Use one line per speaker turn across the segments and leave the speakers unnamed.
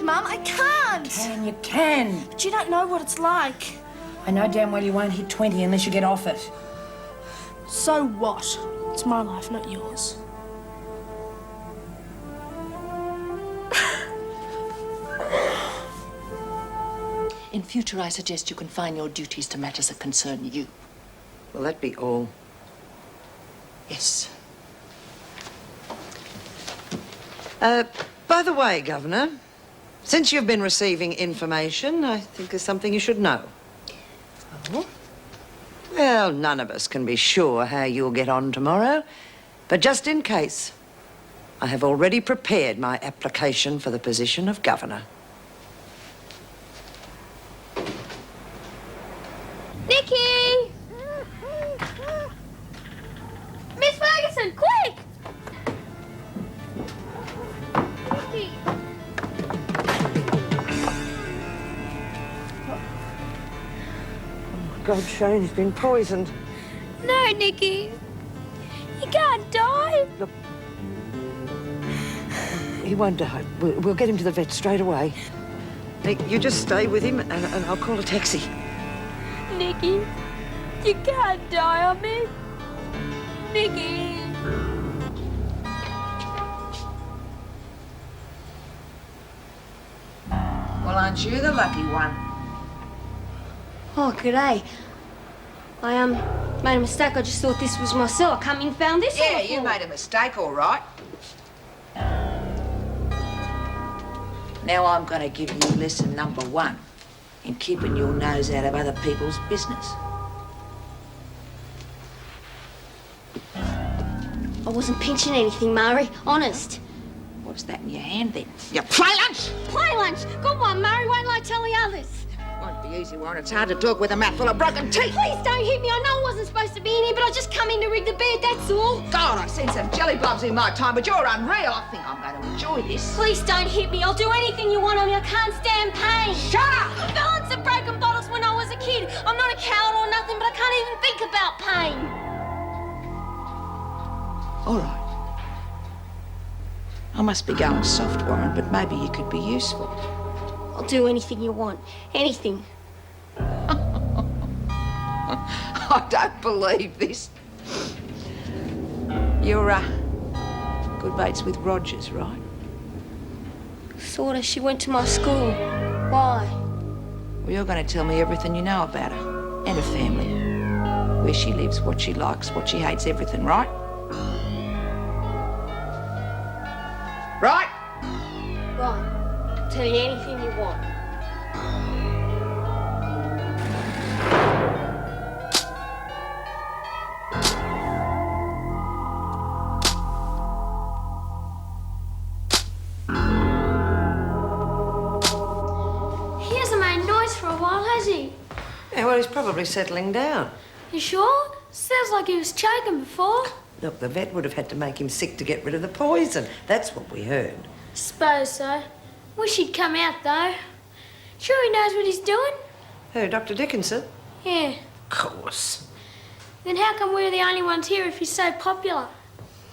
Mum, I can't.
You can.
But you don't know what it's like.
I know damn well you won't hit 20 unless you get off it.
So what? It's my life, not yours.
In future, I suggest you confine your duties to matters that concern you.
Will that be all?
Yes.
By the way, Governor, since you've been receiving information, I think there's something you should know.
Oh?
Well, none of us can be sure how you'll get on tomorrow, but just in case, I have already prepared my application for the position of Governor.
Nikki! Miss Ferguson, quick! Nikki!
God, Shane, he's been poisoned.
No, Nikki. You can't die.
Look, he won't die. We'll get him to the vet straight away. Hey, you just stay with him and I'll call a taxi.
Nikki, you can't die on me. Nikki.
Well, aren't you the lucky one?
Oh, g'day. I made a mistake. I just thought this was my cell. I come in and found this on
Yeah,
the
you
floor.
made a mistake, all right. Now I'm going to give you lesson number 1 in keeping your nose out of other people's business.
I wasn't pinching anything, Murray. Honest.
What's that in your hand then? You play lunch!
Play lunch. Good one, Murray. Won't I tell the others?
Won't be easy, Warren. It's hard to talk with a mouthful of broken teeth.
Please don't hit me. I know I wasn't supposed to be in here, but I just come in to rig the bed, that's all.
God, I've seen some jelly blobs in my time, but you're unreal. I think I'm going to enjoy this.
Please don't hit me. I'll do anything you want on me. I can't stand pain.
Shut up!
I fell on some broken bottles when I was a kid. I'm not a coward or nothing, but I can't even think about pain.
All right. I must be going soft, Warren, but maybe you could be useful.
I'll do anything you want. Anything.
I don't believe this. You're, good mates with Rogers, right?
Sorta. She went to my school. Why?
Well, you're going to tell me everything you know about her and her family. Where she lives, what she likes, what she hates, everything, right? Right?
Right. I'll tell you anything you want.
He hasn't made noise for a while, has he?
Yeah, well, he's probably settling down.
You sure? Sounds like he was choking before.
Look, the vet would have had to make him sick to get rid of the poison. That's what we heard.
Suppose so. Wish he'd come out, though. Sure he knows what he's doing?
Who, Dr. Dickinson?
Yeah.
Of course.
Then how come we're the only ones here if he's so popular?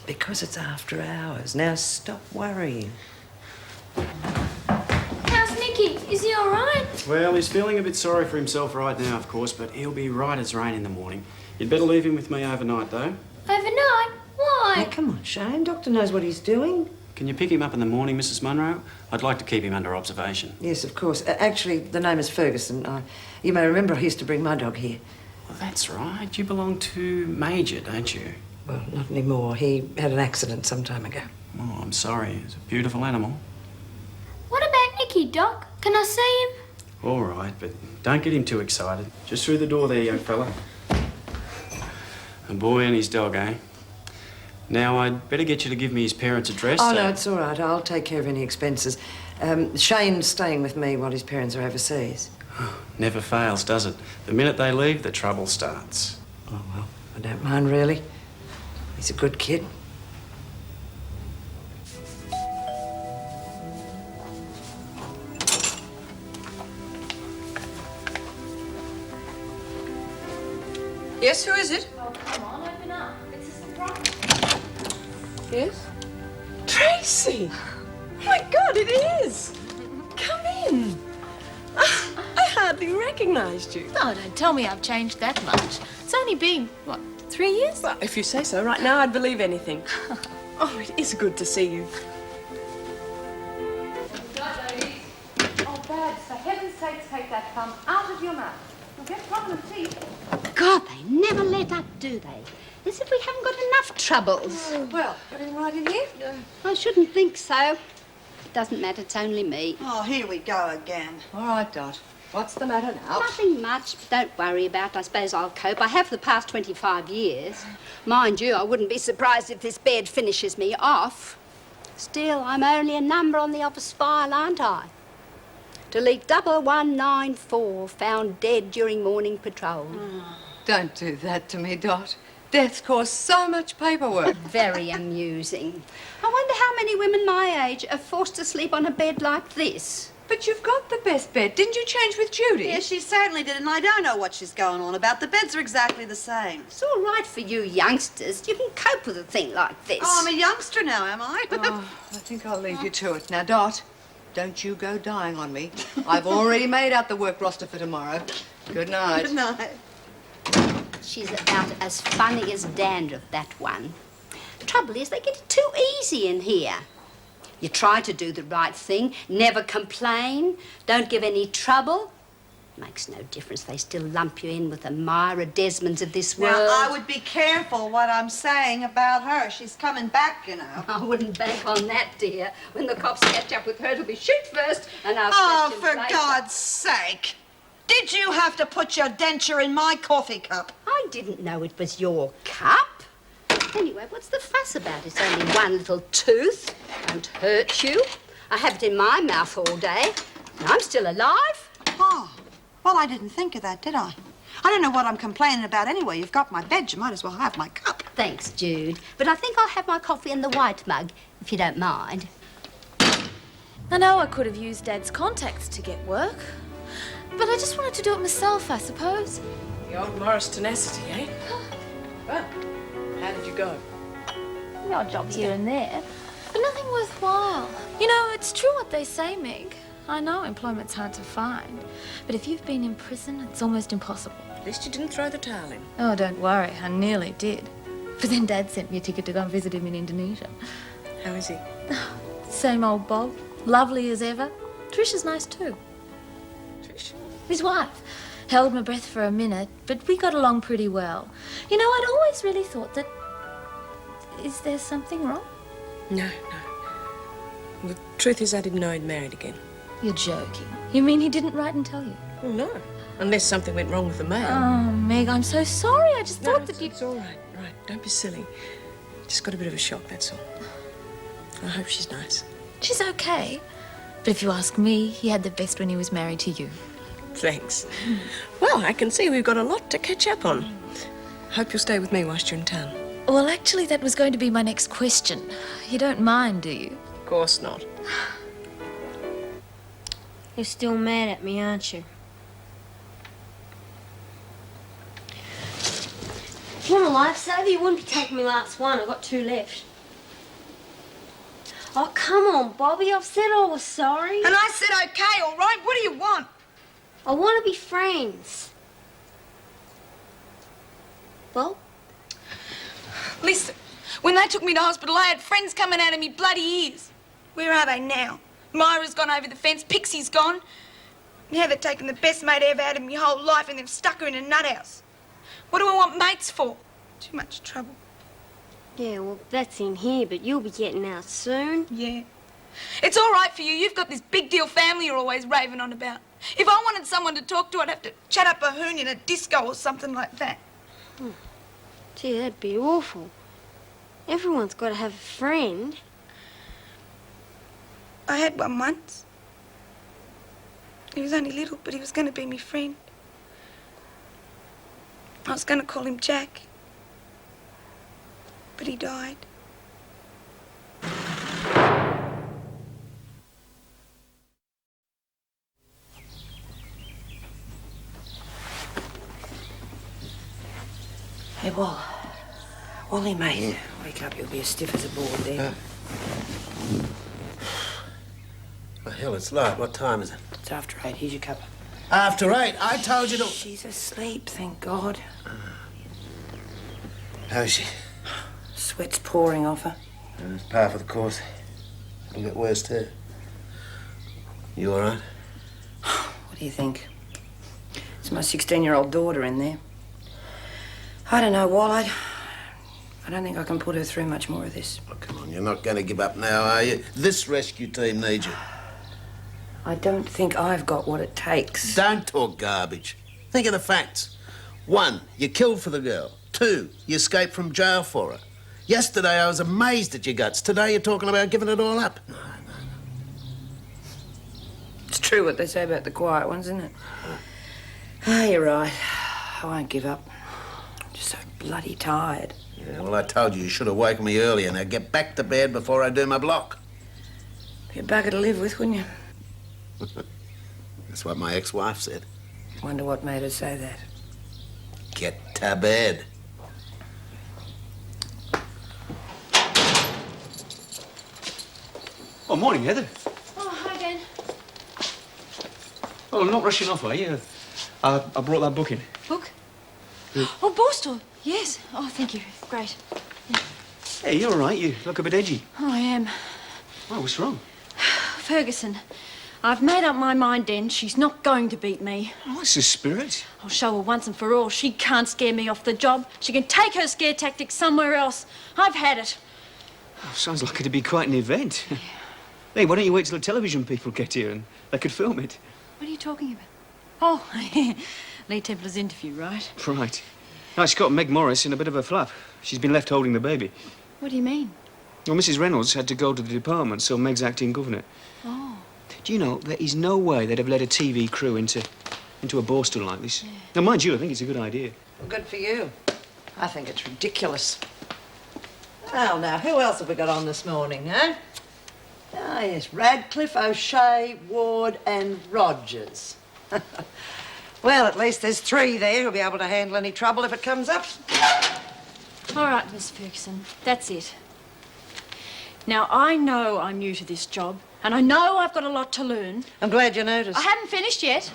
Because it's after hours. Now stop worrying.
How's Nicky? Is he all right?
Well, he's feeling a bit sorry for himself right now, of course, but he'll be right as rain in the morning. You'd better leave him with me overnight, though.
Overnight? Why?
Now, come on, Shane. Doctor knows what he's doing.
Can you pick him up in the morning, Mrs. Munro? I'd like to keep him under observation.
Yes, of course. Actually, the name is Ferguson. You may remember I used to bring my dog here.
Well, that's right. You belong to Major, don't you?
Well, not anymore. He had an accident some time ago.
Oh, I'm sorry. It's a beautiful animal.
What about Nicky, Doc? Can I see him?
All right, but don't get him too excited. Just through the door there, young fella. A boy and his dog, eh? Now, I'd better get you to give me his parents' address.
Oh, no, it's all right. I'll take care of any expenses. Shane's staying with me while his parents are overseas.
Never fails, does it? The minute they leave, the trouble starts.
Oh, well, I don't mind, really. He's a good kid.
Yes, who is it?
Oh, come on, open up. It's a surprise.
Yes?
Tracy! Oh my God, it is! Lynn! I hardly recognised you.
Oh, don't tell me I've changed that much. It's only been, what, 3 years?
Well, if you say so, right now I'd believe anything. Oh, it is good to see you.
Oh, Babs, for heaven's sake, take that thumb out of your mouth. You'll get problem teeth.
God, they never let up, do they? As if we haven't got enough troubles.
Well, put him right in here.
I shouldn't think so. It doesn't matter, it's only me.
Oh, here we go again.
All right, Dot. What's the matter now?
Nothing much. Don't worry about it. I suppose I'll cope. I have for the past 25 years. Mind you, I wouldn't be surprised if this bed finishes me off. Still, I'm only a number on the office file, aren't I? Delete 1194, found dead during morning patrol.
Don't do that to me, Dot. Deaths cause so much paperwork.
Very amusing. I wonder how many women my age are forced to sleep on a bed like this.
But you've got the best bed. Didn't you change with Judy?
Yes, she certainly did, and I don't know what she's going on about. The beds are exactly the same.
It's all right for you youngsters. You can cope with a thing like this.
Oh, I'm a youngster now, am I?
Oh, I think I'll leave you to it. Now, Dot, don't you go dying on me. I've already made out the work roster for tomorrow. Good night.
Good night.
She's about as funny as dandruff, that one. Trouble is, they get it too easy in here. You try to do the right thing, never complain, don't give any trouble. Makes no difference. They still lump you in with the Myra Desmonds of this world.
Now, I would be careful what I'm saying about her. She's coming back, you know.
I wouldn't bank on that, dear. When the cops catch up with her, it'll be shoot first and I'll
Oh,
question
for
later.
God's sake. Did you have to put your denture in my coffee cup?
I didn't know it was your cup. Anyway, what's the fuss about? It's only one little tooth. Won't hurt you. I have it in my mouth all day. And I'm still alive.
Oh, well, I didn't think of that, did I? I don't know what I'm complaining about anyway. You've got my bed. You might as well have my cup.
Thanks, Jude. But I think I'll have my coffee in the white mug, if you don't mind.
I know I could have used Dad's contacts to get work, but I just wanted to do it myself, I suppose.
The old Morris tenacity, eh? Well, how did you go?
The odd job here and there, but nothing worthwhile. You know, it's true what they say, Meg. I know employment's hard to find, but if you've been in prison, it's almost impossible.
At least you didn't throw the towel in.
Oh, don't worry, I nearly did. But then Dad sent me a ticket to go and visit him in Indonesia.
How is he?
Same old Bob, lovely as ever. Trisha's nice too.
Trish?
His wife. Held my breath for a minute, but we got along pretty well. You know, I'd always really thought that... Is there something wrong?
No, no. The truth is I didn't know he'd married again.
You're joking. You mean he didn't write and tell you?
Oh, no. Unless something went wrong with the mail.
Oh, Meg, I'm so sorry. I just
No,
thought that you...
it's all right. Right, don't be silly. Just got a bit of a shock, that's all. I hope she's nice.
She's okay. But if you ask me, he had the best when he was married to you.
Thanks. Well, I can see we've got a lot to catch up on. Hope you'll stay with me whilst you're in town.
Well, actually, that was going to be my next question. You don't mind, do you?
Of course not.
You're still mad at me, aren't you? If you want a lifesaver, you wouldn't be taking me last one. I've got 2 left. Oh, come on, Bobby. I've said I was sorry.
And I said, okay, all right. What do you want?
I want to be friends. Well?
Listen, when they took me to hospital, I had friends coming out of me bloody ears. Where are they now? Myra's gone over the fence, Pixie's gone. Now they've taken the best mate I ever had in my whole life and they've stuck her in a nut house. What do I want mates for? Too much trouble.
Yeah, well, that's in here, but you'll be getting out soon.
Yeah. It's all right for you. You've got this big deal family you're always raving on about. If I wanted someone to talk to, I'd have to chat up a hoon in a disco or something like that.
Gee, that'd be awful. Everyone's got to have a friend.
I had one once. He was only little, but he was going to be my friend. I was going to call him Jack. But he died.
Hey, Wally, mate. Wake up, you'll be as stiff as a board there.
hell, it's late. What time is it?
It's after 8. Here's your cuppa.
After 8. I told you to...
She's asleep, thank God.
How is she?
Sweat's pouring off her.
It's par for the course. It'll get worse, too. You all right?
What do you think? It's my 16-year-old daughter in there. I don't know, Wal. I don't think I can put her through much more of this.
Oh, come on, you're not going to give up now, are you? This rescue team needs you.
I don't think I've got what it takes.
Don't talk garbage. Think of the facts. 1, you killed for the girl. 2, you escaped from jail for her. Yesterday, I was amazed at your guts. Today, you're talking about giving it all up. No.
It's true what they say about the quiet ones, isn't it? Ah, you're right. I won't give up. I'm just so bloody tired.
Yeah, well, I told you should have woken me earlier. Now get back to bed before I do my block.
Be a bugger to live with, wouldn't you?
That's what my ex-wife said.
Wonder what made her say that.
Get to bed.
Oh, morning, Heather.
Oh, hi, Dan.
Oh, not rushing off, are you? I brought that book in.
Book? Oh, Borstal. Yes. Oh, thank you. Great.
Hey, you're all right. You look a bit edgy.
Oh, I am.
Oh, what's wrong?
Ferguson. I've made up my mind, Dan. She's not going to beat me.
Oh, it's the spirit.
I'll show her once and for all. She can't scare me off the job. She can take her scare tactics somewhere else. I've had it.
Oh, sounds like it'd be quite an event. Yeah. Hey, why don't you wait till the television people get here and they could film it?
What are you talking about? Oh, Lee Templar's interview, right?
Right. Now, it's got Meg Morris in a bit of a flap. She's been left holding the baby.
What do you mean?
Well, Mrs. Reynolds had to go to the department, so Meg's acting governor.
Oh.
Do you know, there is no way they'd have let a TV crew into a Borstal like this. Yeah. Now, mind you, I think it's a good idea.
Well, good for you. I think it's ridiculous. Well, now, who else have we got on this morning, eh? Ah, yes, Radcliffe, O'Shea, Ward and Rogers. Well, at least there's 3 there who'll be able to handle any trouble if it comes up.
All right, Miss Ferguson, that's it. Now, I know I'm new to this job, and I know I've got a lot to learn.
I'm glad you noticed.
I haven't finished yet.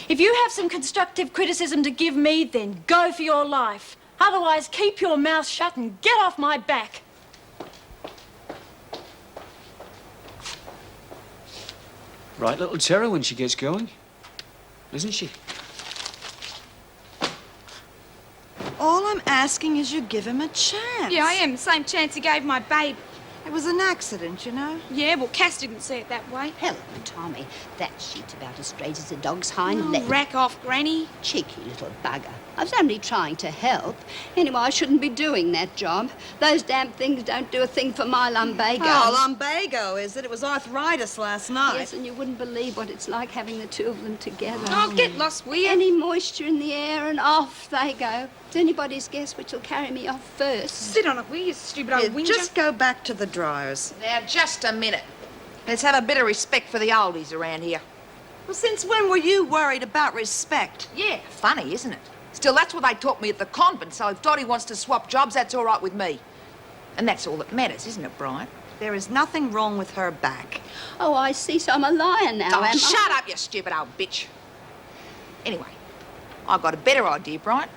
If you have some constructive criticism to give me, then go for your life. Otherwise, keep your mouth shut and get off my back.
Right little terror when she gets going, isn't she?
All I'm asking is you give him a chance.
Yeah, I am. The same chance he gave my babe.
It was an accident, you know.
Yeah, well, Cass didn't see it that way.
Hello, Tommy. That sheet's about as straight as a dog's hind leg.
Rack off, Granny.
Cheeky little bugger. I was only trying to help. Anyway, I shouldn't be doing that job. Those damn things don't do a thing for my lumbago.
Oh, lumbago, is it? It was arthritis last night.
Yes, and you wouldn't believe what it's like having the 2 of them together.
Oh, get lost, will you?
Any moisture in the air and off they go. It's anybody's guess which will carry me off first.
Sit on it, will you, stupid old whinger?
Just go back to the dryers.
Now, just a minute. Let's have a bit of respect for the oldies around here.
Well, since when were you worried about respect?
Yeah, funny, isn't it? Still, that's what they taught me at the convent, so if Dottie wants to swap jobs, that's all right with me. And that's all that matters, isn't it, Brian?
There is nothing wrong with her back.
Oh, I see, so I'm a liar now,
Oh,
am
shut
I?
up, you stupid old bitch. Anyway, I've got a better idea, Brian.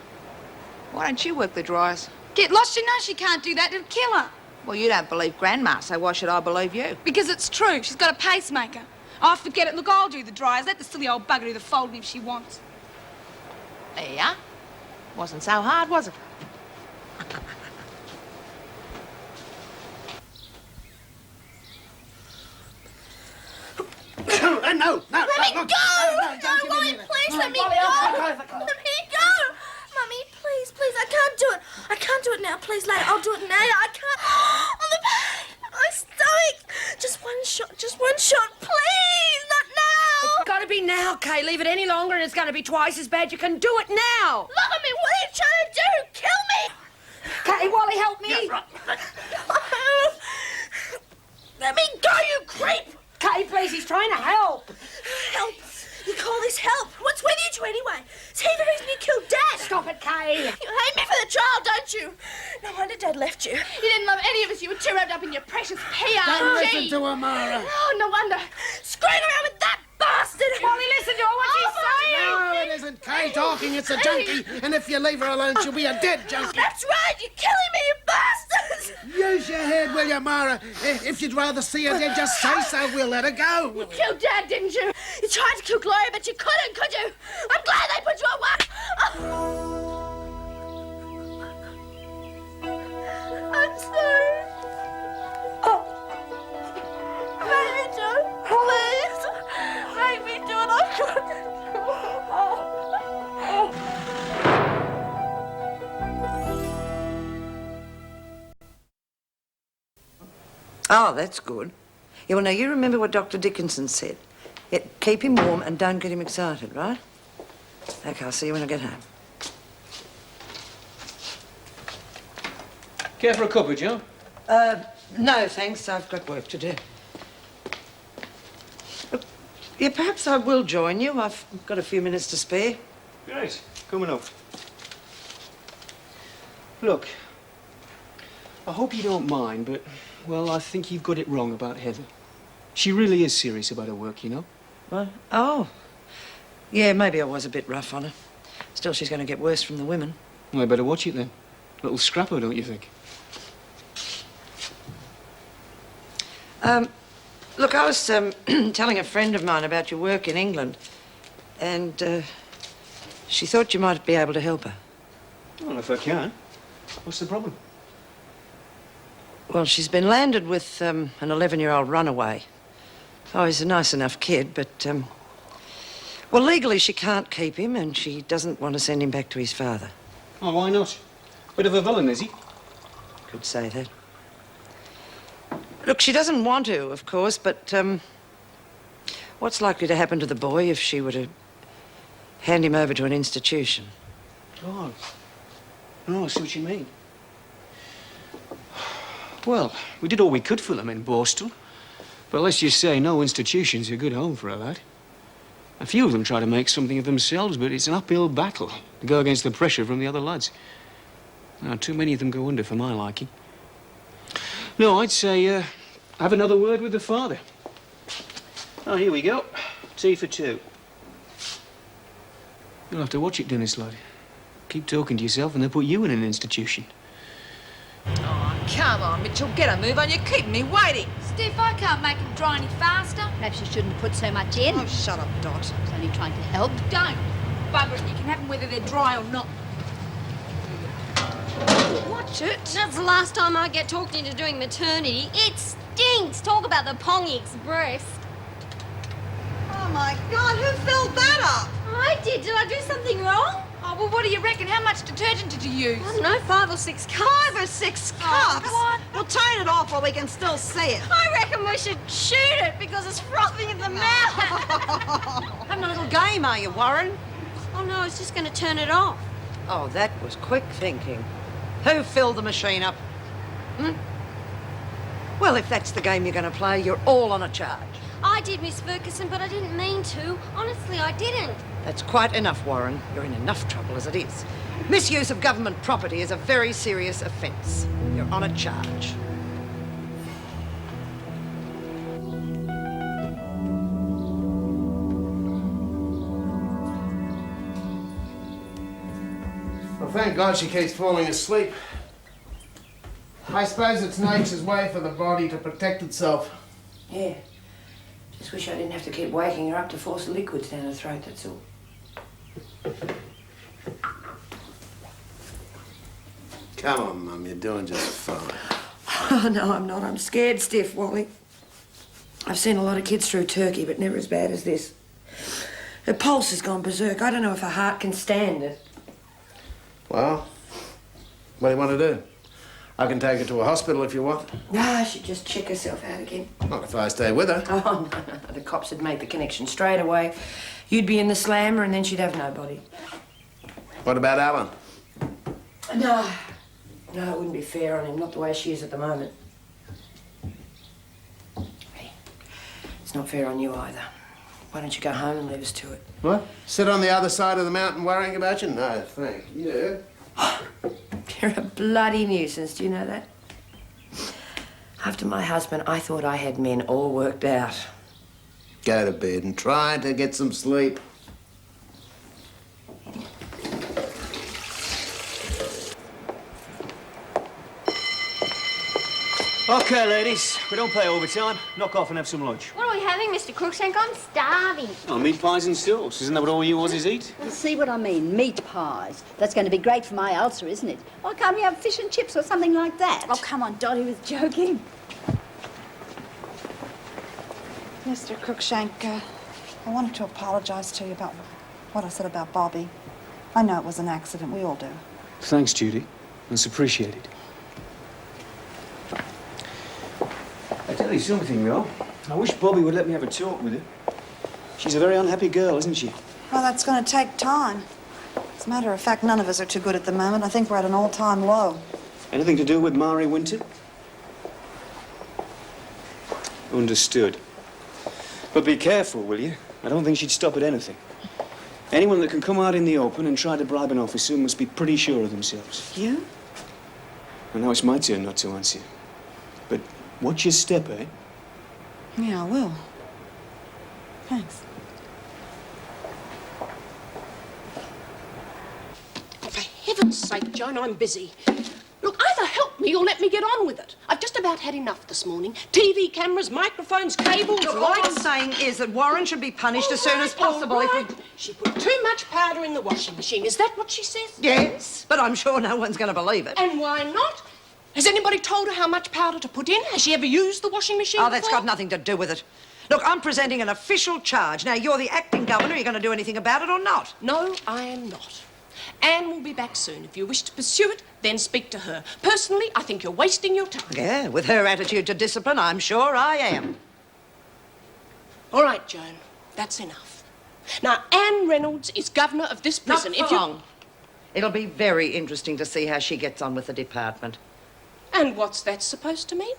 Why don't you work the dryers?
Get lost, you know she can't do that. It'll kill her.
Well, you don't believe Grandma, so why should I believe you?
Because it's true. She's got a pacemaker. Oh, forget it. Look, I'll do the dryers. Let the silly old bugger do the folding if she wants.
There you are. Wasn't so hard, was it?
No.
Let me go! No, Wally, please let me go! Let me go! Mummy, please, I can't do it. I can't do it now. Please, later. I'll do it now. I can't. On the pain! My stomach! Just one shot, please! Not now!
It's got to be now, Kay. Leave it any longer and it's going to be twice as bad. You can do it now!
Mummy, what are you trying to do? Kill me!
Kay, Wally, help me!
Yeah, right. Let me go, you creep!
Kay, please, he's trying to help.
Help? You call this help? What's with you two anyway? It's he the reason you killed Dad.
Stop it, Kay.
You hate me for the child, don't you? No wonder Dad left you. You didn't love any of us. You were too wrapped up in your precious PRG.
Don't listen to her, Mara.
Oh, no wonder. Screwing around with that bastard.
Wally, listen to her. What's he saying?
No, it isn't Kay talking. It's a junkie. And if you leave her alone, she'll be a dead junkie.
That's right. You're killing me, you bastards.
Use your head, will you, Mara? If you'd rather see her dead, just say so. We'll let her go.
You killed Dad, didn't you? You tried to kill Gloria, but you couldn't, could you? I'm glad they put you at work. I'm sorry. Make me do it, please. Make me do it. I couldn't.
Oh, that's good. Yeah, well, now, you remember what Dr. Dickinson said. Yeah, keep him warm and don't get him excited, right? OK, I'll see you when I get home.
Care for a cuppa, Joe?
No, thanks. I've got work to do. Look, yeah, perhaps I will join you. I've got a few minutes to spare.
Great. Coming up. Look, I hope you don't mind, but, well, I think you've got it wrong about Heather. She really is serious about her work, you know?
What? Oh. Yeah, maybe I was a bit rough on her. Still, she's going to get worse from the women.
Well, I better watch it then. Little scrapper, don't you think?
Look, I was telling a friend of mine about your work in England, and she thought you might be able to help her.
Well, if I can. What's the problem?
Well, she's been landed with an 11-year-old runaway. Oh, he's a nice enough kid, but, well, legally she can't keep him, and she doesn't want to send him back to his father.
Oh, why not? Bit of a villain, is he?
Could say that. Look, she doesn't want to, of course, but, what's likely to happen to the boy if she were to hand him over to an institution?
Oh, I see what you mean. Well, we did all we could for them in Borstal. But let's just say no institution's a good home for a lad. A few of them try to make something of themselves, but it's an uphill battle to go against the pressure from the other lads. Now, too many of them go under for my liking. No, I'd say, have another word with the father. Oh, here we go. Tea for two. You'll have to watch it, Dennis, lad. Keep talking to yourself and they'll put you in an institution.
Oh, come on, Mitchell, get a move on. You're keeping me waiting.
Stiff, I can't make him dry any faster.
Perhaps you shouldn't have put so much in.
Oh, shut up, Dot.
I was only trying to help.
Don't. Bugger it, you can have them whether they're dry or not.
Watch it. That's the last time I get talked into doing maternity. It stinks. Talk about the Pongy Express.
Oh, my God, who filled that up?
I did. Did I do something wrong?
Oh, well, what do you reckon? How much detergent did you use?
I don't know, 5 or 6 cups.
5 or 6 cups?
What?
Well, turn it off while we can still see it.
I reckon we should shoot it because it's frothing in the mouth.
Having a little game, are you, Warren?
Oh, no, I was just going to turn it off.
Oh, that was quick thinking. Who filled the machine up? Well, if that's the game you're going to play, you're all on a charge.
I did, Miss Ferguson, but I didn't mean to. Honestly, I didn't.
That's quite enough, Warren. You're in enough trouble as it is. Misuse of government property is a very serious offence. You're on a charge.
Well, thank God she keeps falling asleep. I suppose it's nature's way for the body to protect itself.
Yeah. Just wish I didn't have to keep waking her up to force liquids down her throat, that's all.
Come on, Mum, you're doing just fine.
Oh, no, I'm not. I'm scared stiff, Wally. I've seen a lot of kids through Turkey, but never as bad as this. Her pulse has gone berserk. I don't know if her heart can stand it.
Well, what do you want to do? I can take her to a hospital if you want.
Nah, she'd just check herself out again.
Not if I stay with her.
Oh, no. The cops would make the connection straight away. You'd be in the slammer and then she'd have nobody.
What about Alan?
No. No, it wouldn't be fair on him. Not the way she is at the moment. Hey, it's not fair on you either. Why don't you go home and leave us to it?
What? Sit on the other side of the mountain worrying about you? No, thank you.
You're a bloody nuisance, do you know that? After my husband, I thought I had men all worked out.
Go to bed and try to get some sleep.
OK, ladies, we don't pay overtime. Knock off and have some lunch.
What are we having, Mr. Crookshank? I'm starving.
Oh, meat pies and sauce. Isn't that what all you Aussies eat?
You see what I mean? Meat pies. That's going to be great for my ulcer, isn't it? Why can't we have fish and chips or something like that?
Oh, come on, Dottie was joking.
Mr. Crookshank, I wanted to apologise to you about what I said about Bobby. I know it was an accident. We all do.
Thanks, Judy. That's appreciated. I tell you something, though. I wish Bobby would let me have a talk with her. She's a very unhappy girl, isn't she?
Well, that's going to take time. As a matter of fact, none of us are too good at the moment. I think we're at an all-time low.
Anything to do with Mari Winter? Understood. But be careful, will you? I don't think she'd stop at anything. Anyone that can come out in the open and try to bribe an officer must be pretty sure of themselves.
You?
And now it's my turn not to answer. But watch your step, eh?
Yeah, I will. Thanks.
For heaven's sake, Joan, I'm busy. Look, either help me or let me get on with it. I've just about had enough this morning. TV cameras, microphones, cables,
Look, all
lights.
I'm saying is that Warren should be punished as soon as possible.
If we... She put too much powder in the washing machine. Is that what she says?
Yes, but I'm sure no one's going to believe it.
And why not? Has anybody told her how much powder to put in? Has she ever used the washing machine
Oh, that's
before?
got nothing to do with it. Look, I'm presenting an official charge. Now, you're the acting governor. Are you going to do anything about it or not?
No, I am not. Anne will be back soon. If you wish to pursue it, then speak to her. Personally, I think you're wasting your time.
Yeah, with her attitude to discipline, I'm sure I am.
All right, Joan, that's enough. Now, Anne Reynolds is governor of this prison.
Not for long. It'll be very interesting to see how she gets on with the department.
And what's that supposed to mean?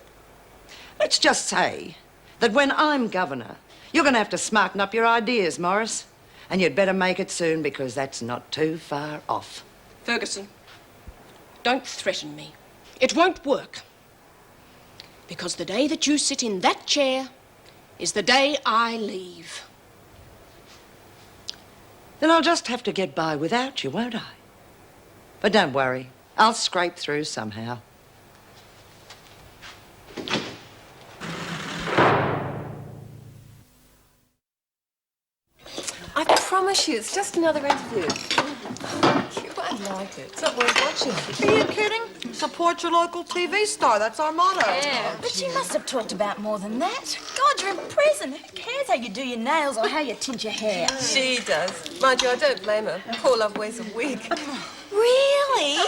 Let's just say that when I'm governor, you're going to have to smarten up your ideas, Morris. And you'd better make it soon, because that's not too far off.
Ferguson, don't threaten me. It won't work. Because the day that you sit in that chair is the day I leave.
Then I'll just have to get by without you, won't I? But don't worry. I'll scrape through somehow.
I promise you, it's just another interview. You won't like it. It's not worth watching.
Are you kidding? Support your local TV star. That's our motto.
Yeah, but you must have talked about more than that. God, you're in prison. Who cares how you do your nails or how you tint your hair?
She does. Mind you, I don't blame her. Poor love wears a wig.
Really?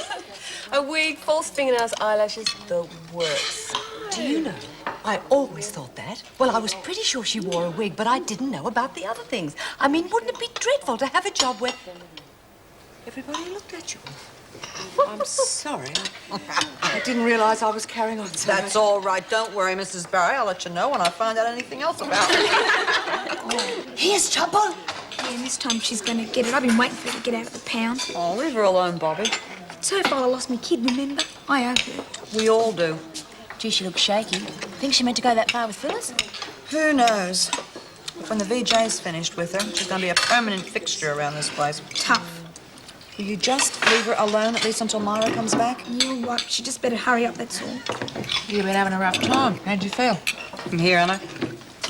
A wig, false fingernails, eyelashes, the works.
Do you know, I always thought that. Well, I was pretty sure she wore a wig, but I didn't know about the other things. I mean, wouldn't it be dreadful to have a job where everybody looked at you? I'm sorry. I didn't realise I was carrying on so
That's all right. Don't worry, Mrs. Barry. I'll let you know when I find out anything else about it.
Here's trouble.
Yeah, and this time she's going to get it. I've been waiting for her to get out of the pound.
Oh, leave her alone, Bobby.
It's her fault I lost my kid, remember? I owe her.
We all do.
Gee, she looks shaky. Think she meant to go that far with Phyllis?
Who knows? When the VJ's finished with her, she's going to be a permanent fixture around this place.
Tough.
Will you just leave her alone, at least until Myra comes back?
You're right. She just better hurry up, that's all.
You've been having a rough time. How'd you feel?
I'm here, Anna.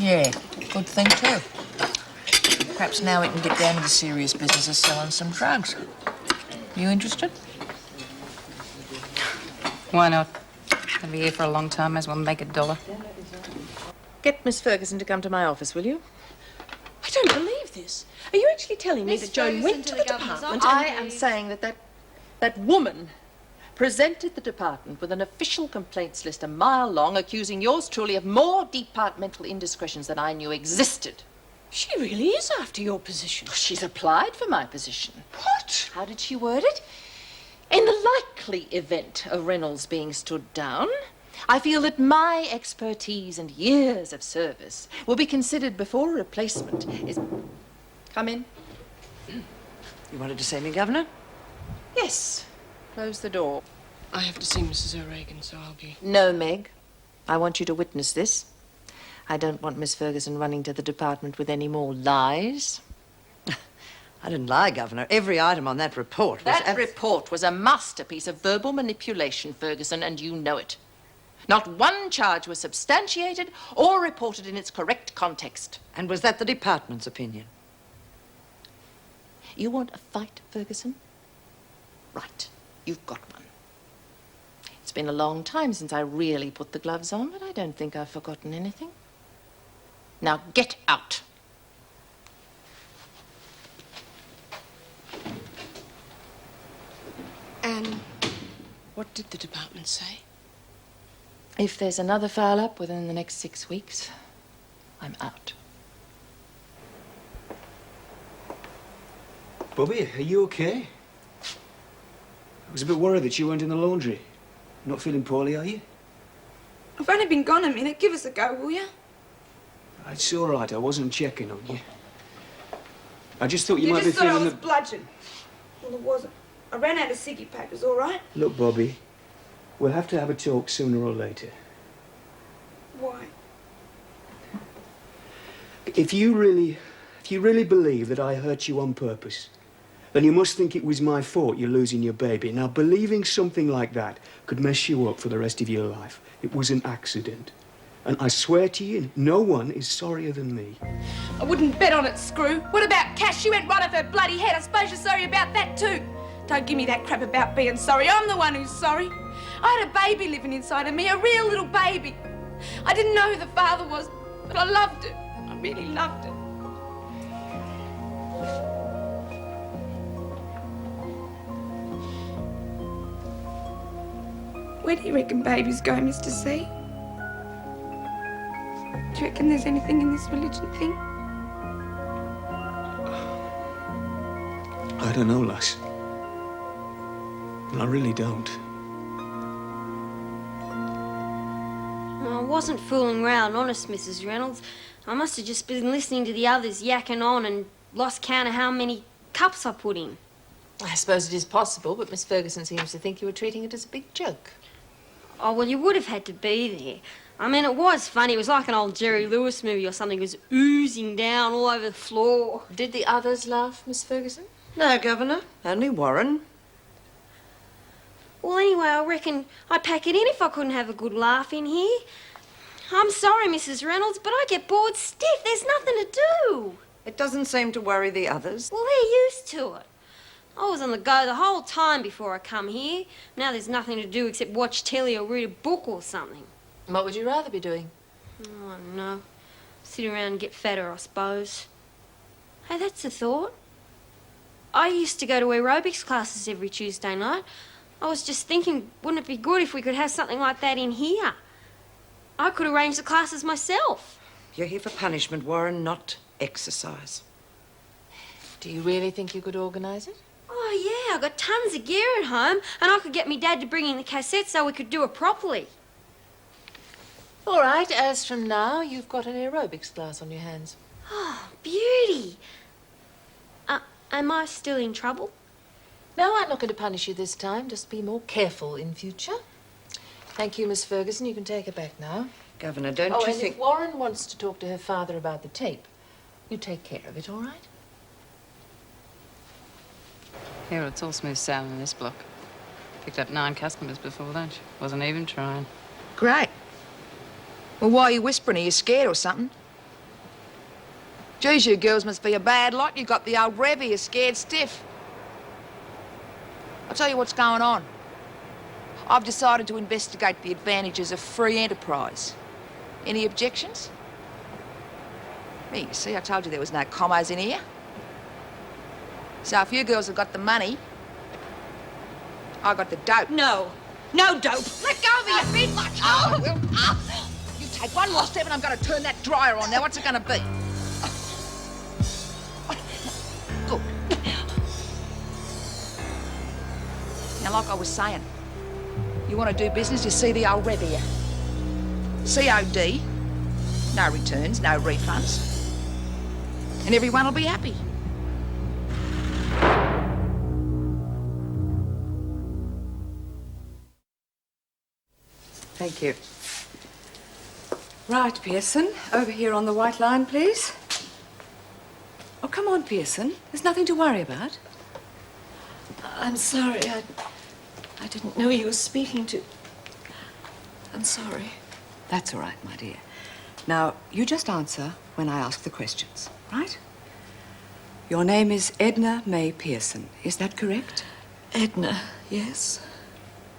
Yeah, good thing too. Perhaps now we can get down to the serious business of selling some drugs. You interested?
Why not? I'll be here for a long time, as well make $1.
Get Miss Ferguson to come to my office, will you?
I don't believe this. Are you actually telling me that Joan went to the department
I am saying that woman presented the department with an official complaints list a mile long, accusing yours truly of more departmental indiscretions than I knew existed.
She really is after your position.
She's applied for my position.
What?
How did she word it? In the likely event of Reynolds being stood down, I feel that my expertise and years of service will be considered before a replacement is... Come in.
You wanted to see me, Governor?
Yes. Close the door.
I have to see Mrs. O'Regan, so I'll be...
No, Meg. I want you to witness this. I don't want Miss Ferguson running to the department with any more lies.
I didn't lie, Governor. Every item on that report was...
That report was a masterpiece of verbal manipulation, Ferguson, and you know it. Not one charge was substantiated or reported in its correct context.
And was that the department's opinion?
You want a fight, Ferguson? Right. You've got one. It's been a long time since I really put the gloves on, but I don't think I've forgotten anything. Now get out.
And what did the department say?
If there's another file up within the next 6 weeks, I'm out.
Bobby, are you okay? I was a bit worried that you weren't in the laundry. Not feeling poorly, are you?
I've only been gone a minute. Give us a go, will you?
It's all right. I wasn't checking on you. I just thought you might be
just thought I
feeling
was bludgeoned. Well, it wasn't. I ran out of ciggy packers, all right?
Look, Bobby, we'll have to have a talk sooner or later.
Why?
If you really believe that I hurt you on purpose, then you must think it was my fault you're losing your baby. Now, believing something like that could mess you up for the rest of your life. It was an accident. And I swear to you, no one is sorrier than me.
I wouldn't bet on it, Screw. What about Cash? She went right off her bloody head. I suppose you're sorry about that too. Don't give me that crap about being sorry. I'm the one who's sorry. I had a baby living inside of me, a real little baby. I didn't know who the father was, but I loved it. I really loved it. Where do you reckon babies go, Mr. C? Do you reckon there's anything in this religion thing?
I don't know, lass. I really don't.
I wasn't fooling round, honest, Mrs. Reynolds. I must have just been listening to the others yakking on and lost count of how many cups I put in.
I suppose it is possible, but Miss Ferguson seems to think you were treating it as a big joke.
Oh, well, you would have had to be there. I mean, it was funny. It was like an old Jerry Lewis movie or something. It was oozing down all over the floor.
Did the others laugh, Miss Ferguson?
No, Governor. Only Warren.
Well, anyway, I reckon I'd pack it in if I couldn't have a good laugh in here. I'm sorry, Mrs. Reynolds, but I get bored stiff. There's nothing to do.
It doesn't seem to worry the others.
Well, they're used to it. I was on the go the whole time before I come here. Now there's nothing to do except watch telly or read a book or something.
What would you rather be doing?
Oh, I don't know. Sit around and get fatter, I suppose. Hey, that's a thought. I used to go to aerobics classes every Tuesday night. I was just thinking, wouldn't it be good if we could have something like that in here? I could arrange the classes myself.
You're here for punishment, Warren, not exercise.
Do you really think you could organise it?
Oh, yeah, I've got tons of gear at home, and I could get me Dad to bring in the cassette so we could do it properly.
All right, as from now, you've got an aerobics class on your hands.
Oh, beauty. Am I still in trouble?
No, I'm not going to punish you this time. Just be more careful in future. Thank you, Miss Ferguson. You can take her back now.
Governor, don't you think...
if Warren wants to talk to her father about the tape, you take care of it, all right?
Here, it's all smooth sailing in this block. Picked up 9 customers before lunch. Wasn't even trying.
Great. Well, why are you whispering? Are you scared or something? Geez, you girls must be a bad lot. You got the old Rev here scared stiff. I'll tell you what's going on. I've decided to investigate the advantages of free enterprise. Any objections? Me, you see, I told you there was no commas in here. So if you girls have got the money, I got the dope.
No. No dope.
Let go of me, you big much. Oh, I will. Oh. You take one more step and I'm going to turn that dryer on. Now, what's it going to be? Good. Now, like I was saying, you want to do business, you see the old Rev here.
COD. No returns, no refunds. And everyone will be happy.
Thank you. Right, Pearson. Over here on the white line, please. Oh, come on, Pearson. There's nothing to worry about.
I'm sorry. I didn't know you were speaking to... I'm sorry.
That's all right, my dear. Now, you just answer when I ask the questions, right? Your name is Edna May Pearson. Is that correct?
Edna, yes.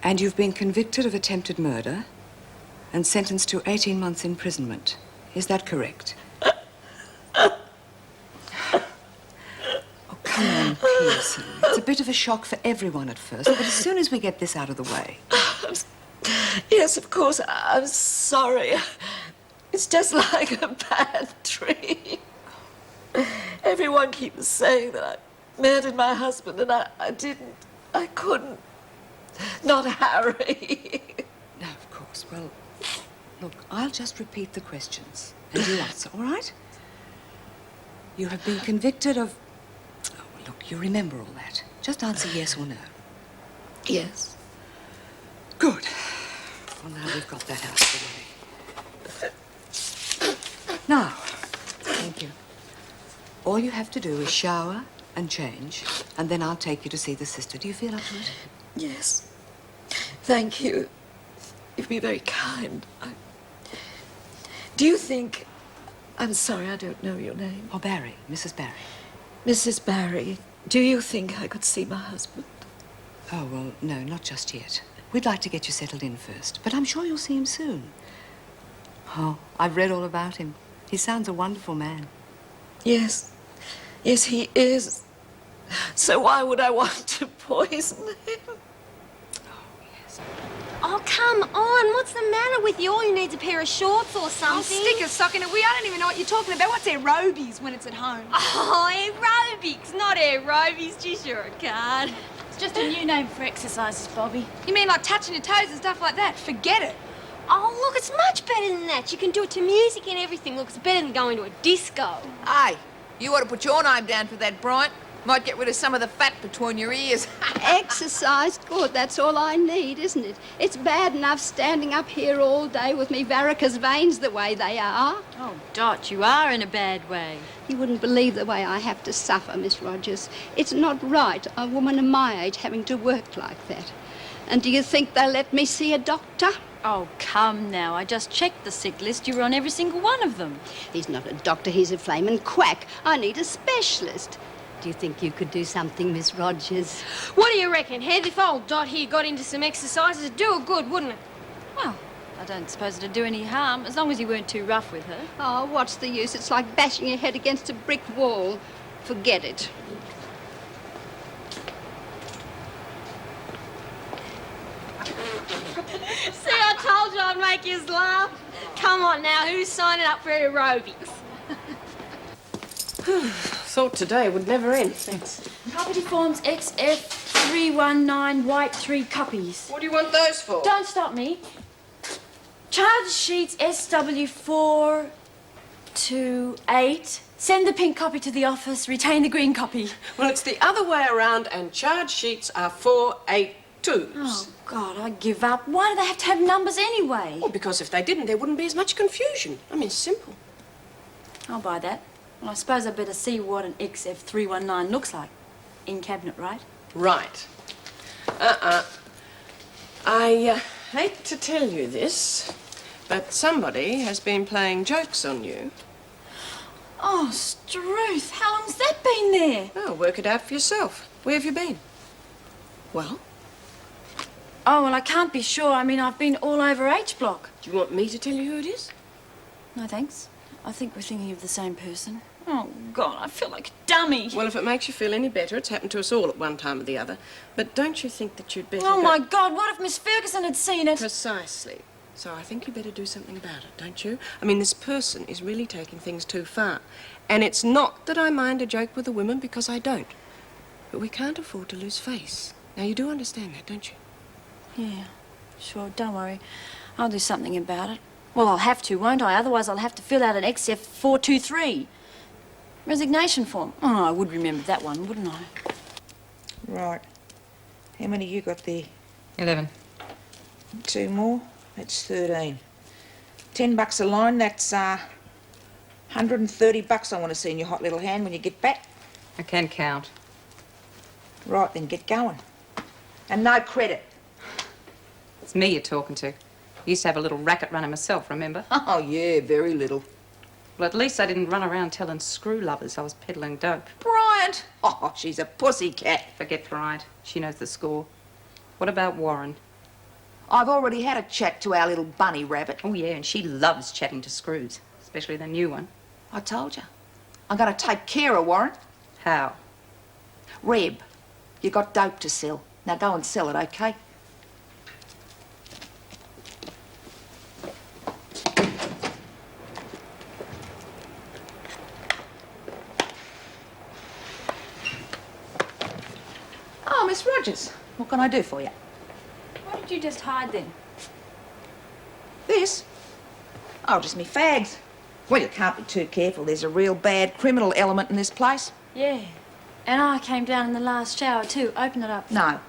And you've been convicted of attempted murder and sentenced to 18 months imprisonment. Is that correct? Oh, come on, Pearson. It's a bit of a shock for everyone at first, but as soon as we get this out of the way...
Yes, of course. I'm sorry. It's just like a bad dream. Everyone keeps saying that I murdered my husband, and I didn't. I couldn't. Not Harry.
No, of course. Well, look, I'll just repeat the questions, and you answer, all right? You have been convicted of... Oh, look, you remember all that. Just answer yes or no.
Yes.
Good. Well, now we've got that out of the way. Now, thank you. All you have to do is shower and change, and then I'll take you to see the sister. Do you feel up to it?
Yes. Thank you. You've been very kind. Do you think... I'm sorry, I don't know your name.
Oh, Barry. Mrs. Barry.
Mrs. Barry, do you think I could see my husband?
Oh, well, no, not just yet. We'd like to get you settled in first, but I'm sure you'll see him soon. Oh, I've read all about him. He sounds a wonderful man.
Yes. Yes, he is. So why would I want to poison him?
Oh, come on. What's the matter with you? All you need's a pair of shorts or something.
Oh, stick a sock in it. I don't even know what you're talking about. What's aerobies when it's at home?
Oh, aerobics, not aerobies. Just your card.
It's just a new name for exercises, Bobby.
You mean like touching your toes and stuff like that? Forget it.
Oh, look, it's much better than that. You can do it to music and everything. Look, it's better than going to a disco.
Hey, you ought to put your name down for that, Bryant. Might get rid of some of the fat between your ears.
Exercise, good, that's all I need, isn't it? It's bad enough standing up here all day with me varicose veins the way they are.
Oh, Dot, you are in a bad way.
You wouldn't believe the way I have to suffer, Miss Rogers. It's not right, a woman of my age having to work like that. And do you think they'll let me see a doctor?
Oh, come now. I just checked the sick list. You were on every single one of them.
He's not a doctor, he's a flaming quack. I need a specialist. Do you think you could do something, Miss Rogers?
What do you reckon, Heath? If old Dot here got into some exercises, it'd do her good, wouldn't it?
Well, I don't suppose it'd do any harm, as long as you weren't too rough with her.
Oh, what's the use? It's like bashing your head against a brick wall. Forget it.
See, I told you I'd make you laugh. Come on now, who's signing up for aerobics?
Thought today would never end. Thanks.
Property forms XF319, white 3 copies.
What do you want those for?
Don't stop me. Charge sheets SW428. Send the pink copy to the office, retain the green copy.
Well, it's the other way around, and charge sheets are 482s.
Oh, God, I give up. Why do they have to have numbers anyway?
Well, because if they didn't, there wouldn't be as much confusion. I mean, simple.
I'll buy that. Well, I suppose I'd better see what an XF319 looks like. In cabinet, right?
Right. I hate to tell you this, but somebody has been playing jokes on you.
Oh, Struth, how long's that been there?
Oh, work it out for yourself. Where have you been? Well?
Oh, well, I can't be sure. I mean, I've been all over H Block.
Do you want me to tell you who it is?
No, thanks. I think we're thinking of the same person. Oh, God, I feel like a dummy.
Well, if it makes you feel any better, it's happened to us all at one time or the other. But don't you think that you'd better
Oh,
go...
my God, what if Miss Ferguson had seen it?
Precisely. So I think you better do something about it, don't you? I mean, this person is really taking things too far. And it's not that I mind a joke with the women, because I don't. But we can't afford to lose face. Now, you do understand that, don't you?
Yeah, sure, don't worry. I'll do something about it.
Well, I'll have to, won't I? Otherwise I'll have to fill out an XF 423. Resignation form. Oh, I would remember that one, wouldn't I?
Right. How many you got there?
11.
2 more? That's 13. $10 a line, that's, $130 I want to see in your hot little hand when you get back.
I can count.
Right, then get going. And no credit.
It's me you're talking to. I used to have a little racket running myself, remember?
Oh, yeah, very little.
Well, at least I didn't run around telling screw lovers I was peddling dope.
Bryant! Oh, she's a pussycat.
Forget Bryant. She knows the score. What about Warren?
I've already had a chat to our little bunny rabbit.
Oh, yeah, and she loves chatting to screws, especially the new one.
I told you. I'm going to take care of Warren.
How?
Reb, you got dope to sell. Now go and sell it, okay? Oh, Miss Rogers, what can I do for you?
Why did you just hide then?
This? Oh, just me fags. Well, you can't be too careful. There's a real bad criminal element in this place.
Yeah. And I came down in the last shower too. Open it up.
No.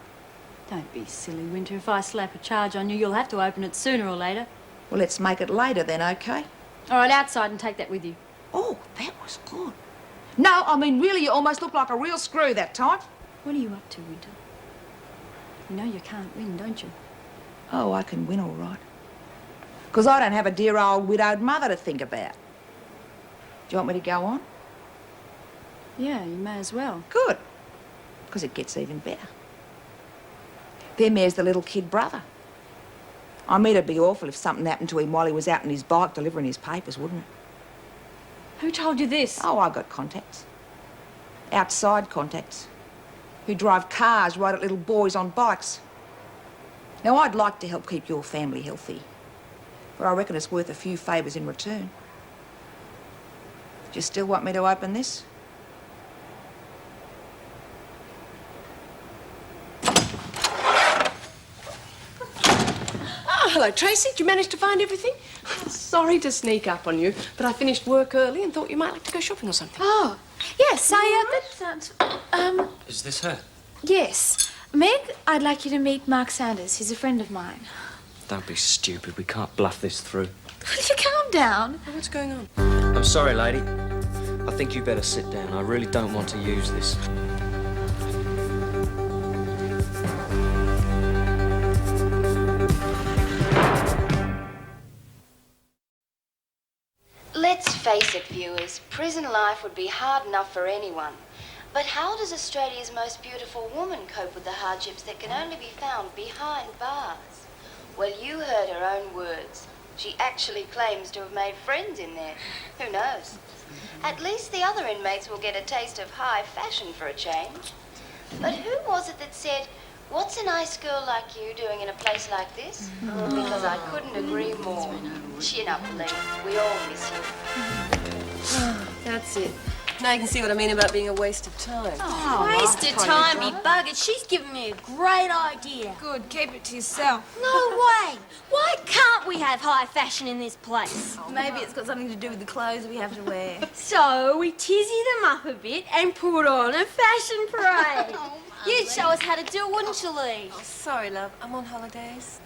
Don't be silly, Winter. If I slap a charge on you, you'll have to open it sooner or later.
Well, let's make it later then, okay?
All right, outside and take that with you.
Oh, that was good. No, I mean, really, you almost looked like a real screw that time.
What are you up to, Winter? You know you can't win, don't you?
Oh, I can win all right. Because I don't have a dear old widowed mother to think about. Do you want me to go on?
Yeah, you may as well.
Good. Because it gets even better. Then there's the little kid brother. I mean, it'd be awful if something happened to him while he was out on his bike delivering his papers, wouldn't it?
Who told you this?
Oh, I got contacts. Outside contacts. Who drive cars right at little boys on bikes. Now, I'd like to help keep your family healthy. But I reckon it's worth a few favours in return. Do you still want me to open this?
Oh, hello, Tracy. Did you manage to find everything? Sorry to sneak up on you, but I finished work early and thought you might like to go shopping or something.
Oh, yes, that sounds...
Is this her?
Yes. Meg, I'd like you to meet Mark Sanders. He's a friend of mine.
Don't be stupid. We can't bluff this through.
Will you calm down?
What's going on?
I'm sorry, lady. I think you better sit down. I really don't want to use this.
Let's face it, viewers, prison life would be hard enough for anyone. But how does Australia's most beautiful woman cope with the hardships that can only be found behind bars? Well, you heard her own words. She actually claims to have made friends in there. Who knows? At least the other inmates will get a taste of high fashion for a change. But who was it that said, "What's a nice girl like you doing in a place like this?" Because I couldn't agree more. Chin up, Lee. We all miss you.
That's it. Now you can see what I mean about being a waste of time.
Waste of time, you bugger. She's given me a great idea.
Good, keep it to yourself.
No way. Why can't we have high fashion in this place?
Maybe it's got something to do with the clothes we have to wear.
So we tizzy them up a bit and put on a fashion parade. You'd show us how to do it, wouldn't you, Lee?
Oh, sorry, love. I'm on holidays.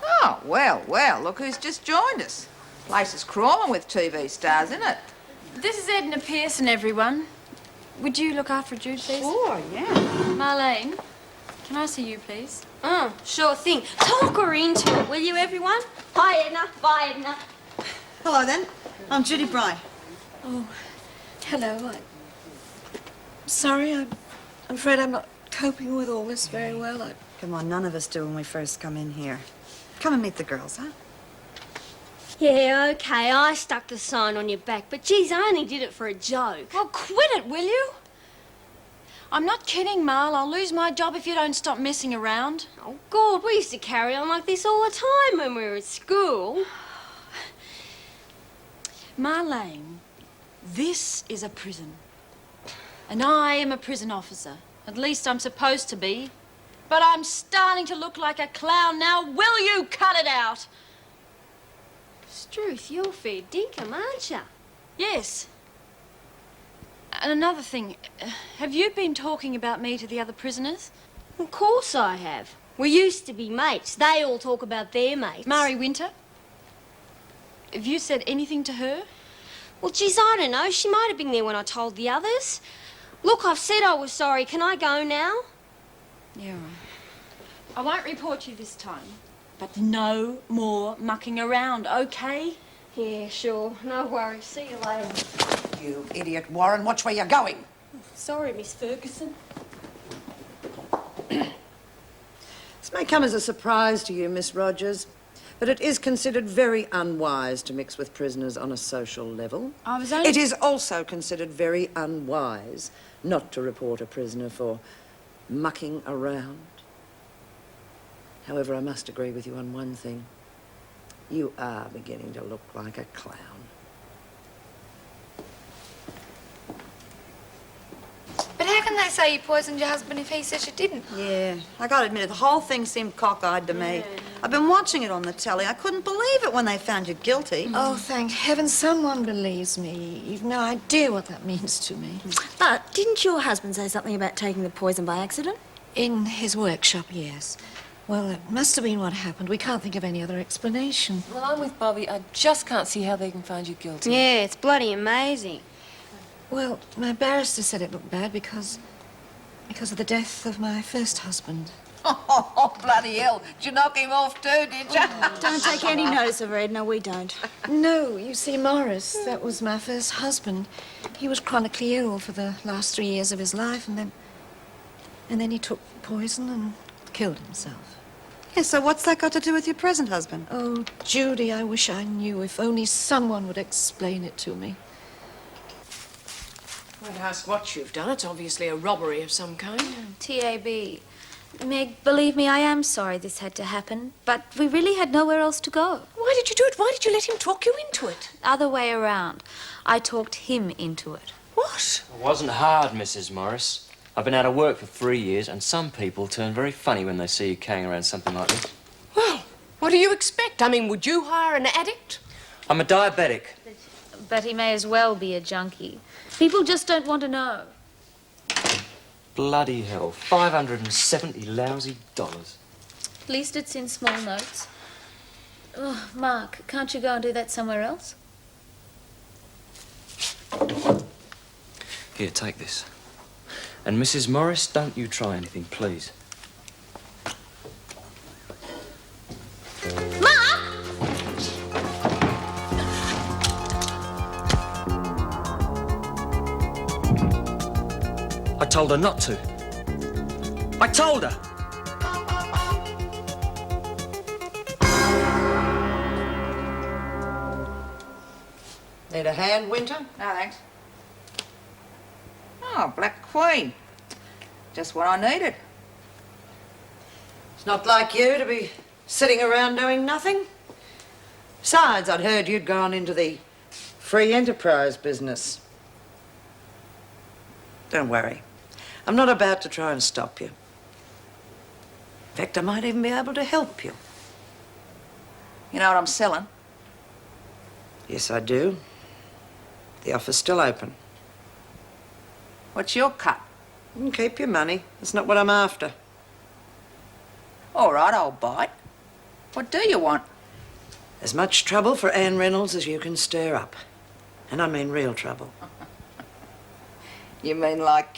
Oh, well, look who's just joined us. Place is crawling with TV stars, isn't it?
This is Edna Pearson, everyone. Would you look after Jude, please?
Sure, yeah.
Marlene, can I see you, please?
Sure thing. Talk her into it, will you, everyone? Hi, Edna. Bye, Edna.
Hello, then. I'm Judy Bry.
Oh, hello. I'm sorry. I'm afraid I'm not coping with all this very well.
Come on, none of us do when we first come in here. Come and meet the girls, huh?
Yeah, okay, I stuck the sign on your back, but geez, I only did it for a joke.
Well, quit it, will you? I'm not kidding, Marl. I'll lose my job if you don't stop messing around.
Oh, God, we used to carry on like this all the time when we were at school.
Marlene, this is a prison. And I am a prison officer. At least I'm supposed to be. But I'm starting to look like a clown now. Will you cut it out?
Struth, you're fair dinkum, aren't you?
Yes. And another thing, have you been talking about me to the other prisoners?
Of course I have. We used to be mates. They all talk about their mates.
Mari Winter? Have you said anything to her?
Well, geez, I don't know. She might have been there when I told the others. Look, I've said I was sorry. Can I go now?
Yeah, right. I won't report you this time, but no more mucking around, okay?
Yeah, sure. No worries. See you later.
You idiot, Warren. Watch where you're going.
Sorry, Miss Ferguson.
This may come as a surprise to you, Miss Rogers, but it is considered very unwise to mix with prisoners on a social level.
I was only...
It is also considered very unwise not to report a prisoner for mucking around. However, I must agree with you on one thing. You are beginning to look like a clown.
But how can they say you poisoned your husband if he says you didn't?
Yeah, I gotta admit it, the whole thing seemed cockeyed to me. I've been watching it on the telly. I couldn't believe it when they found you guilty.
Oh, thank heaven someone believes me. You've no idea what that means to me.
But didn't your husband say something about taking the poison by accident?
In his workshop, yes. Well, it must have been what happened. We can't think of any other explanation.
Well, I'm with Bobby. I just can't see how they can find you guilty.
Yeah, it's bloody amazing.
Well, my barrister said it looked bad because of the death of my first husband.
Oh, bloody hell. Did you knock him off too, did you?
Don't take any notice of her, Edna. We don't.
No, you see, Morris, that was my first husband. He was chronically ill for the last 3 years of his life, and then he took poison and killed himself.
Yeah, so what's that got to do with your present husband?
Oh, Judy, I wish I knew. If only someone would explain it to me.
I'd ask what you've done. It's obviously a robbery of some kind.
TAB. Meg, believe me, I am sorry this had to happen, but we really had nowhere else to go.
Why did you do it? Why did you let him talk you into it?
Other way around. I talked him into it.
What?
It wasn't hard, Mrs. Morris. I've been out of work for 3 years, and some people turn very funny when they see you carrying around something like this.
Well, what do you expect? I mean, would you hire an addict?
I'm a diabetic.
But he may as well be a junkie. People just don't want to know.
Bloody hell. 570 lousy dollars.
At least it's in small notes. Oh, Mark, can't you go and do that somewhere else?
Here, take this. And Mrs. Morris, don't you try anything, please. I told her not to. I told her!
Need a hand, Winter?
No, thanks. Oh, Black Queen. Just what I needed.
It's not like you to be sitting around doing nothing. Besides, I'd heard you'd gone into the free enterprise business. Don't worry. I'm not about to try and stop you. In fact, I might even be able to help you.
You know what I'm selling?
Yes, I do. The offer's still open.
What's your cut?
You can keep your money. That's not what I'm after.
All right, I'll bite. What do you want?
As much trouble for Anne Reynolds as you can stir up. And I mean real trouble.
You mean like,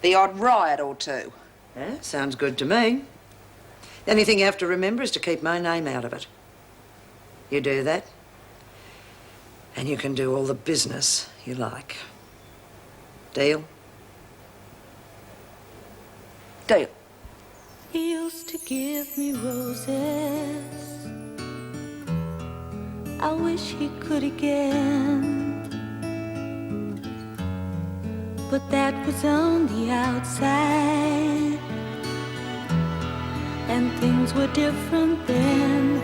the odd riot or two?
Yeah, sounds good to me. The only thing you have to remember is to keep my name out of it. You do that, and you can do all the business you like. Deal?
Deal.
He used to give me roses. I wish he could again. But that was on the outside, and things were different then.